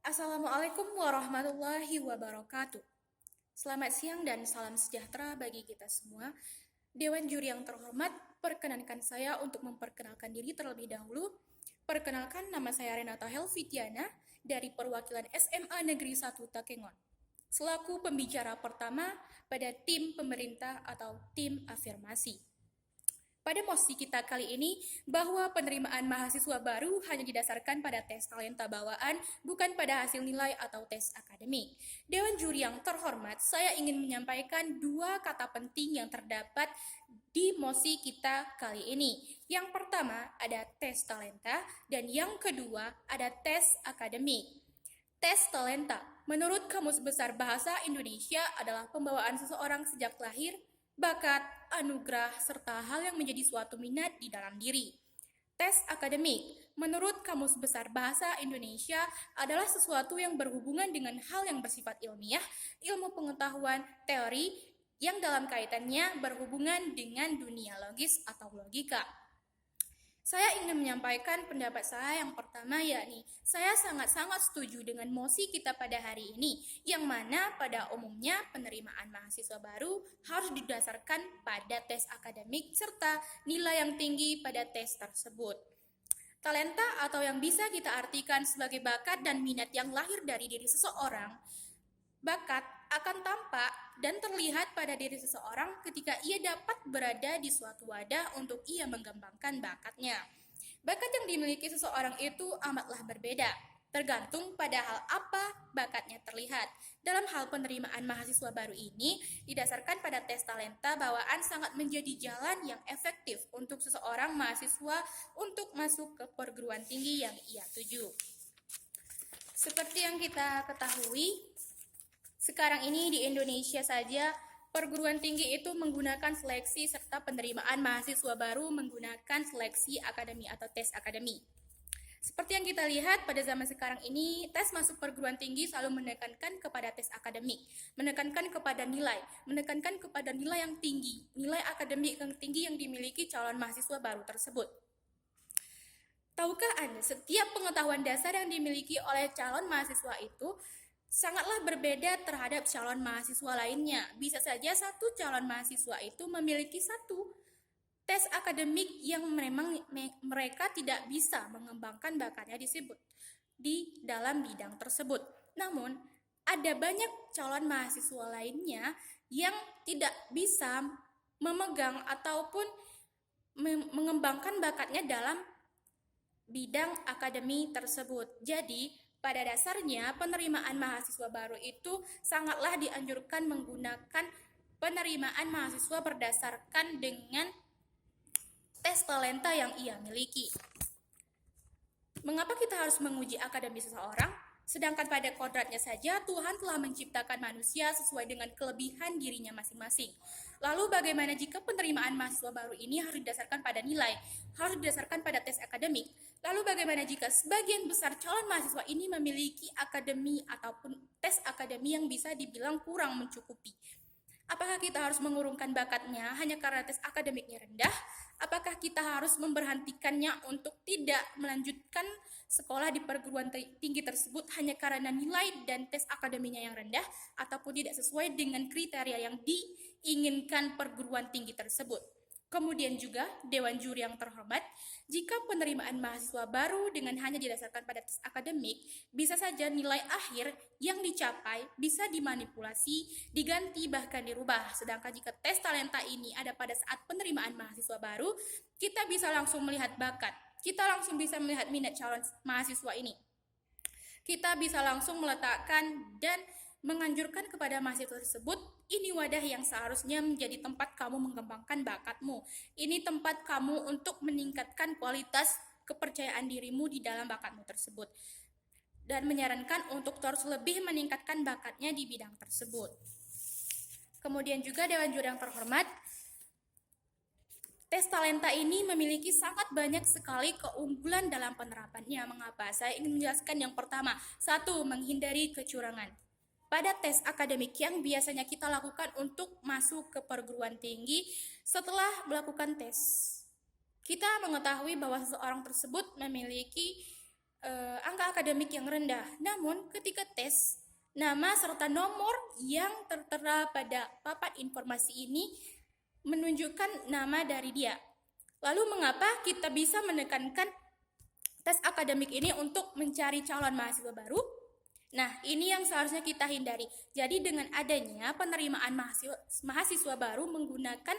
Assalamualaikum warahmatullahi wabarakatuh. Selamat siang dan salam sejahtera bagi kita semua. Dewan juri yang terhormat, perkenankan saya untuk memperkenalkan diri terlebih dahulu. Perkenalkan, nama saya Renata Helvitiana dari perwakilan SMA Negeri 1 Takengon, selaku pembicara pertama pada tim pemerintah atau tim afirmasi. Pada mosi kita kali ini, bahwa penerimaan mahasiswa baru hanya didasarkan pada tes talenta bawaan, bukan pada hasil nilai atau tes akademik. Dewan juri yang terhormat, saya ingin menyampaikan dua kata penting yang terdapat di mosi kita kali ini. Yang pertama ada tes talenta, dan yang kedua ada tes akademik. Tes talenta, menurut Kamus Besar Bahasa Indonesia, adalah pembawaan seseorang sejak lahir, bakat, anugerah, serta hal yang menjadi suatu minat di dalam diri. Tes akademik, menurut Kamus Besar Bahasa Indonesia, adalah sesuatu yang berhubungan dengan hal yang bersifat ilmiah, ilmu pengetahuan, teori, yang dalam kaitannya berhubungan dengan dunia logis atau logika. Saya ingin menyampaikan pendapat saya yang pertama, yakni saya sangat-sangat setuju dengan mosi kita pada hari ini, yang mana pada umumnya penerimaan mahasiswa baru harus didasarkan pada tes akademik serta nilai yang tinggi pada tes tersebut. Talenta atau yang bisa kita artikan sebagai bakat dan minat yang lahir dari diri seseorang. Bakat akan tampak dan terlihat pada diri seseorang ketika ia dapat berada di suatu wadah untuk ia mengembangkan bakatnya. Bakat yang dimiliki seseorang itu amatlah berbeda, tergantung pada hal apa bakatnya terlihat. Dalam hal penerimaan mahasiswa baru ini, didasarkan pada tes talenta bawaan sangat menjadi jalan yang efektif untuk seseorang mahasiswa untuk masuk ke perguruan tinggi yang ia tuju. Seperti yang kita ketahui, sekarang ini di Indonesia saja, perguruan tinggi itu menggunakan seleksi serta penerimaan mahasiswa baru menggunakan seleksi akademi atau tes akademi. Seperti yang kita lihat pada zaman sekarang ini, tes masuk perguruan tinggi selalu menekankan kepada tes akademik, menekankan kepada nilai yang tinggi, nilai akademik yang tinggi yang dimiliki calon mahasiswa baru tersebut. Tahukah Anda, setiap pengetahuan dasar yang dimiliki oleh calon mahasiswa itu sangatlah berbeda terhadap calon mahasiswa lainnya. Bisa saja satu calon mahasiswa itu memiliki satu tes akademik yang memang mereka tidak bisa mengembangkan bakatnya disebut di dalam bidang tersebut. Namun, ada banyak calon mahasiswa lainnya yang tidak bisa memegang ataupun mengembangkan bakatnya dalam bidang akademi tersebut. Jadi, pada dasarnya, penerimaan mahasiswa baru itu sangatlah dianjurkan menggunakan penerimaan mahasiswa berdasarkan dengan tes talenta yang ia miliki. Mengapa kita harus menguji akademi seseorang? Sedangkan pada kodratnya saja, Tuhan telah menciptakan manusia sesuai dengan kelebihan dirinya masing-masing. Lalu bagaimana jika penerimaan mahasiswa baru ini harus didasarkan pada nilai, harus didasarkan pada tes akademik? Lalu bagaimana jika sebagian besar calon mahasiswa ini memiliki akademi ataupun tes akademi yang bisa dibilang kurang mencukupi? Apakah kita harus mengurungkan bakatnya hanya karena tes akademiknya rendah? Apakah kita harus memberhentikannya untuk tidak melanjutkan sekolah di perguruan tinggi tersebut hanya karena nilai dan tes akademinya yang rendah ataupun tidak sesuai dengan kriteria yang diinginkan perguruan tinggi tersebut? Kemudian juga, Dewan Juri yang terhormat, jika penerimaan mahasiswa baru dengan hanya didasarkan pada tes akademik, bisa saja nilai akhir yang dicapai bisa dimanipulasi, diganti, bahkan dirubah. Sedangkan jika tes talenta ini ada pada saat penerimaan mahasiswa baru, kita bisa langsung melihat bakat, kita langsung bisa melihat minat calon mahasiswa ini. Kita bisa langsung meletakkan dan menganjurkan kepada mahasiswa tersebut, ini wadah yang seharusnya menjadi tempat kamu mengembangkan bakatmu. Ini tempat kamu untuk meningkatkan kualitas kepercayaan dirimu di dalam bakatmu tersebut. Dan menyarankan untuk terus lebih meningkatkan bakatnya di bidang tersebut. Kemudian juga Dewan Juri yang terhormat, tes talenta ini memiliki sangat banyak sekali keunggulan dalam penerapannya. Mengapa? Saya ingin menjelaskan yang pertama. 1. Menghindari kecurangan. Pada tes akademik yang biasanya kita lakukan untuk masuk ke perguruan tinggi, setelah melakukan tes, kita mengetahui bahwa seseorang tersebut memiliki angka akademik yang rendah. Namun ketika tes, nama serta nomor yang tertera pada papan informasi ini menunjukkan nama dari dia. Lalu mengapa kita bisa menekankan tes akademik ini untuk mencari calon mahasiswa baru? Nah, ini yang seharusnya kita hindari. Jadi dengan adanya penerimaan mahasiswa baru menggunakan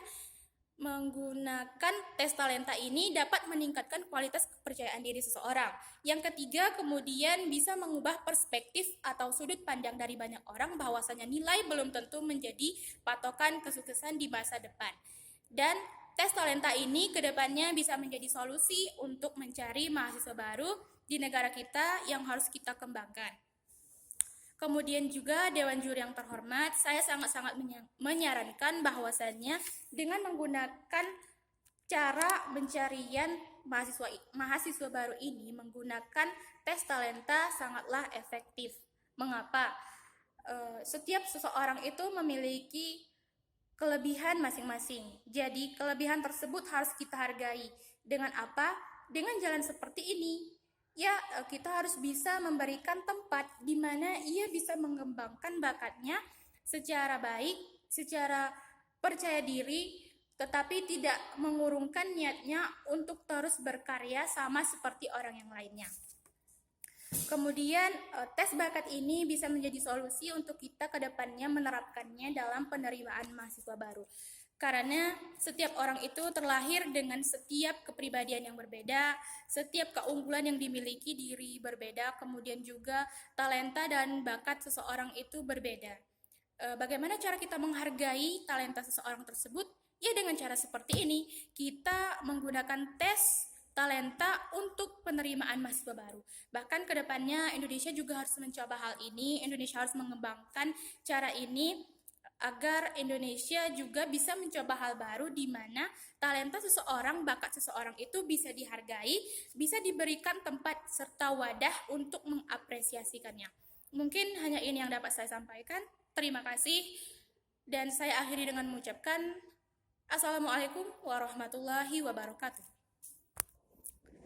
tes talenta ini dapat meningkatkan kualitas kepercayaan diri seseorang. Yang ketiga, kemudian bisa mengubah perspektif atau sudut pandang dari banyak orang bahwasanya nilai belum tentu menjadi patokan kesuksesan di masa depan. Dan tes talenta ini kedepannya bisa menjadi solusi untuk mencari mahasiswa baru di negara kita yang harus kita kembangkan. Kemudian juga Dewan Juri yang terhormat, saya sangat-sangat menyarankan bahwasannya dengan menggunakan cara pencarian mahasiswa baru ini menggunakan tes talenta sangatlah efektif. Mengapa? Setiap seseorang itu memiliki kelebihan masing-masing. Jadi kelebihan tersebut harus kita hargai. Dengan apa? Dengan jalan seperti ini. Ya, kita harus bisa memberikan tempat di mana ia bisa mengembangkan bakatnya secara baik, secara percaya diri, tetapi tidak mengurungkan niatnya untuk terus berkarya sama seperti orang yang lainnya. Kemudian, tes bakat ini bisa menjadi solusi untuk kita ke depannya menerapkannya dalam penerimaan mahasiswa baru. Karena setiap orang itu terlahir dengan setiap kepribadian yang berbeda, setiap keunggulan yang dimiliki diri berbeda, kemudian juga talenta dan bakat seseorang itu berbeda. Bagaimana cara kita menghargai talenta seseorang tersebut? Ya dengan cara seperti ini, kita menggunakan tes talenta untuk penerimaan mahasiswa baru. Bahkan ke depannya Indonesia juga harus mencoba hal ini, Indonesia harus mengembangkan cara ini, agar Indonesia juga bisa mencoba hal baru di mana talenta seseorang, bakat seseorang itu bisa dihargai, bisa diberikan tempat serta wadah untuk mengapresiasikannya. Mungkin hanya ini yang dapat saya sampaikan. Terima kasih. Dan saya akhiri dengan mengucapkan Assalamualaikum warahmatullahi wabarakatuh.